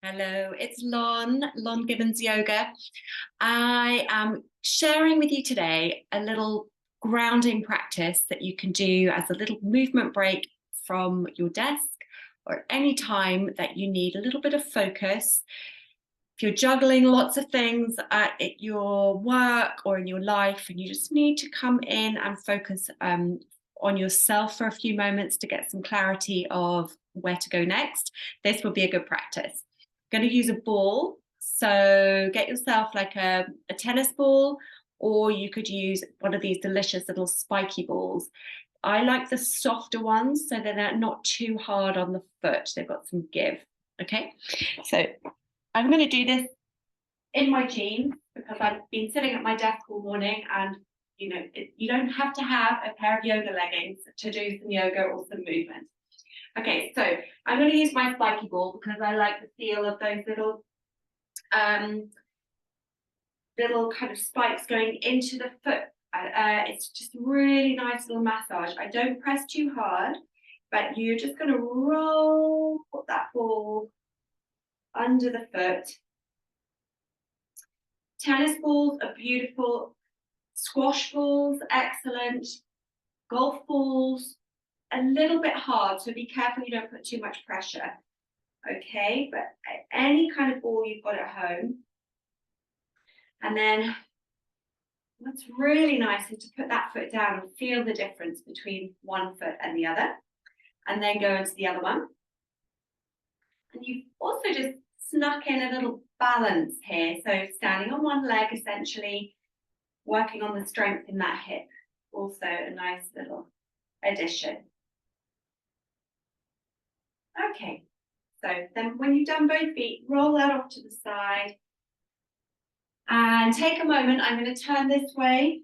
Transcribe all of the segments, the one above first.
Hello, it's Lon Gibbons Yoga. I am sharing with you today a little grounding practice that you can do as a little movement break from your desk or any time that you need a little bit of focus. If you're juggling lots of things at your work or in your life and you just need to come in and focus on yourself for a few moments to get some clarity of where to go next, this will be a good practice. Going to use a ball, so get yourself like a tennis ball, or you could use one of these delicious little spiky balls. I like the softer ones so they're not too hard on the foot. They've got some give. Okay, so I'm going to do this in my jeans because I've been sitting at my desk all morning, and you don't have to have a pair of yoga leggings to do some yoga or some movement. Okay, so I'm going to use my spiky ball because I like the feel of those little kind of spikes going into the foot. It's just a really nice little massage. I don't press too hard, but you're just going to roll that ball under the foot. Tennis balls are beautiful. Squash balls, excellent. Golf balls, a little bit hard, so be careful you don't put too much pressure. Okay, but any kind of ball you've got at home. And then what's really nice is to put that foot down and feel the difference between one foot and the other, and then go into the other one. And you've also just snuck in a little balance here, so standing on one leg essentially, working on the strength in that hip, also a nice little addition. Okay, so then when you've done both feet, roll that off to the side and take a moment. I'm going to turn this way.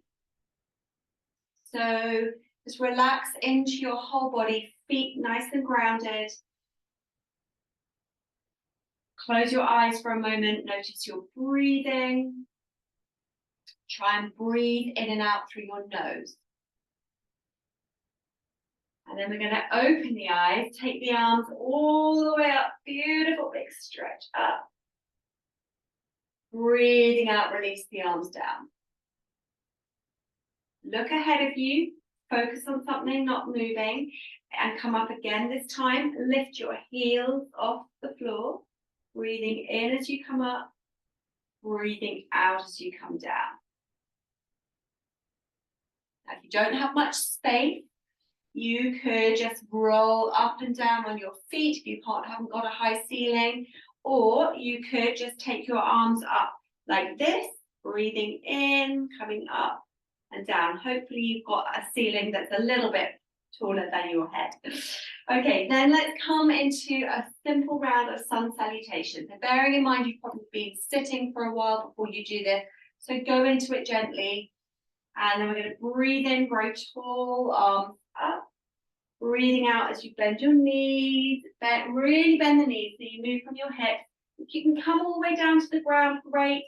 So just relax into your whole body, feet nice and grounded. Close your eyes for a moment, notice your breathing. Try and breathe in and out through your nose. And then we're going to open the eyes, take the arms all the way up, beautiful big stretch up. Breathing out, release the arms down. Look ahead of you, focus on something, not moving, and come up again this time. Lift your heels off the floor, breathing in as you come up, breathing out as you come down. Now, if you don't have much space, you could just roll up and down on your feet if you haven't got a high ceiling, or you could just take your arms up like this, breathing in, coming up and down. Hopefully you've got a ceiling that's a little bit taller than your head. Okay, then let's come into a simple round of sun salutation. So bearing in mind you've probably been sitting for a while before you do this, so go into it gently. And then we're going to breathe in, grow tall, arms up. Breathing out as you bend your knees, really bend the knees so you move from your hips. If you can come all the way down to the ground, great.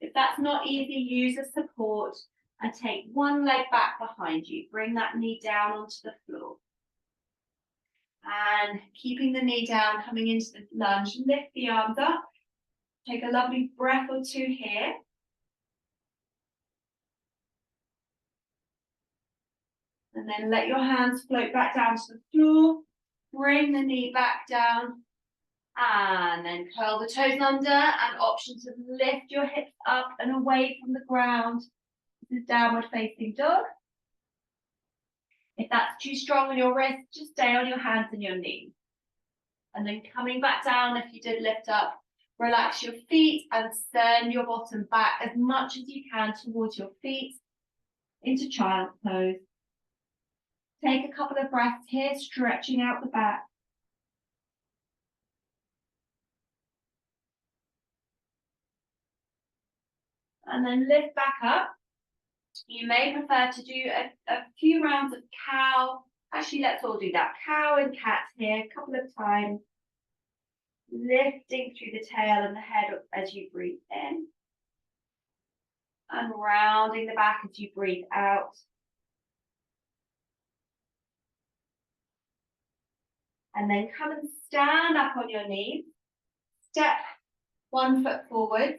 If that's not easy, use a support and take one leg back behind you. Bring that knee down onto the floor. And keeping the knee down, coming into the lunge, lift the arms up. Take a lovely breath or two here. And then let your hands float back down to the floor. Bring the knee back down. And then curl the toes under, and option to lift your hips up and away from the ground. This is downward facing dog. If that's too strong on your wrist, just stay on your hands and your knees. And then coming back down, if you did lift up, relax your feet and send your bottom back as much as you can towards your feet into child's pose. Take a couple of breaths here, stretching out the back. And then lift back up. You may prefer to do a few rounds of cow. Actually, let's all do that. Cow and cat here, a couple of times. Lifting through the tail and the head as you breathe in. And rounding the back as you breathe out. And then come and stand up on your knees. Step one foot forward.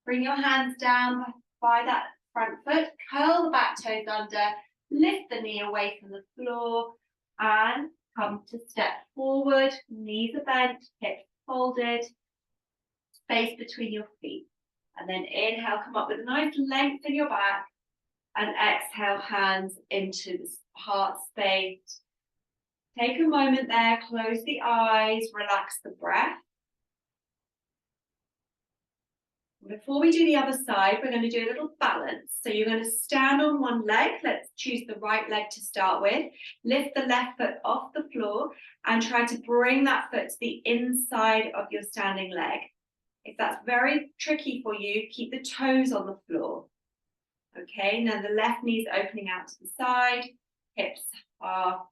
Bring your hands down by that front foot, curl the back toes under, lift the knee away from the floor, and come to step forward, knees are bent, hips folded, space between your feet. And then inhale, come up with a nice length in your back, and exhale, hands into the heart space. Take a moment there, close the eyes, relax the breath. Before we do the other side, we're going to do a little balance. So you're going to stand on one leg. Let's choose the right leg to start with. Lift the left foot off the floor and try to bring that foot to the inside of your standing leg. If that's very tricky for you, keep the toes on the floor. Okay, now the left knee is opening out to the side. Hips are,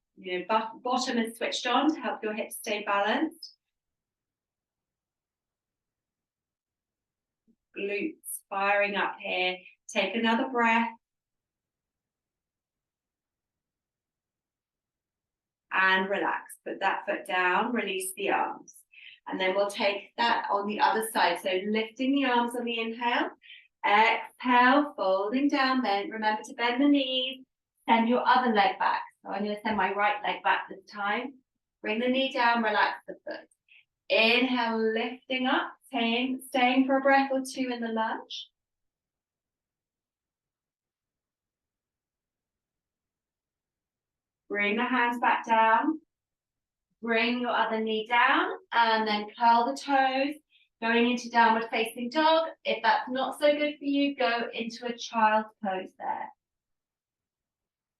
bottom is switched on to help your hips stay balanced. Glutes firing up here. Take another breath. And relax. Put that foot down, release the arms. And then we'll take that on the other side. So lifting the arms on the inhale. Exhale, folding down, bend. Remember to bend the knees. Send your other leg back. So I'm going to send my right leg back this time. Bring the knee down, relax the foot. Inhale, lifting up, staying for a breath or two in the lunge. Bring the hands back down. Bring your other knee down and then curl the toes, going into downward facing dog. If that's not so good for you, go into a child's pose there.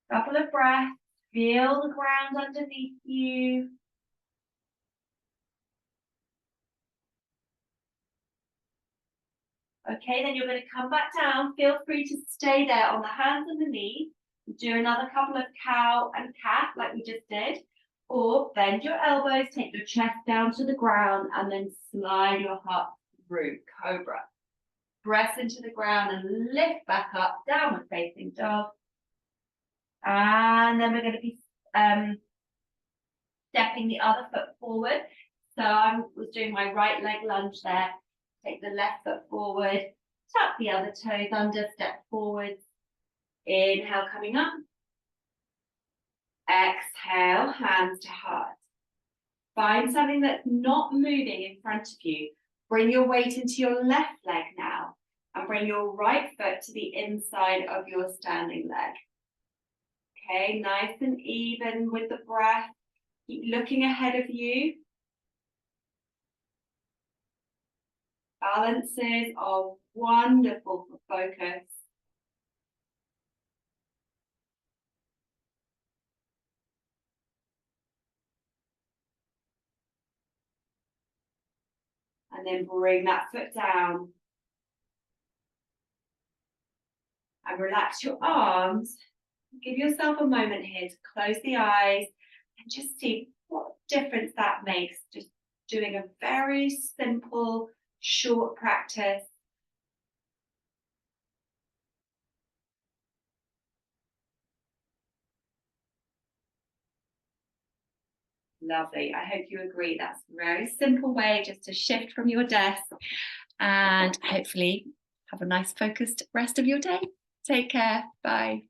Couple of breaths, feel the ground underneath you. Okay, then you're going to come back down. Feel free to stay there on the hands and the knees. Do another couple of cow and cat like we just did. Or bend your elbows, take your chest down to the ground, and then slide your heart through, cobra. Press into the ground and lift back up, downward facing dog. And then we're going to be stepping the other foot forward. So I was doing my right leg lunge there. Take the left foot forward, tuck the other toes under, step forward. Inhale, coming up. Exhale, hands to heart. Find something that's not moving in front of you. Bring your weight into your left leg now and bring your right foot to the inside of your standing leg. Okay, nice and even with the breath. Keep looking ahead of you. Balances are wonderful for focus. And then bring that foot down. And relax your arms. Give yourself a moment here to close the eyes and just see what difference that makes. Just doing a very simple, short practice. Lovely. I hope you agree. That's a very simple way just to shift from your desk and hopefully have a nice focused rest of your day. Take care. Bye.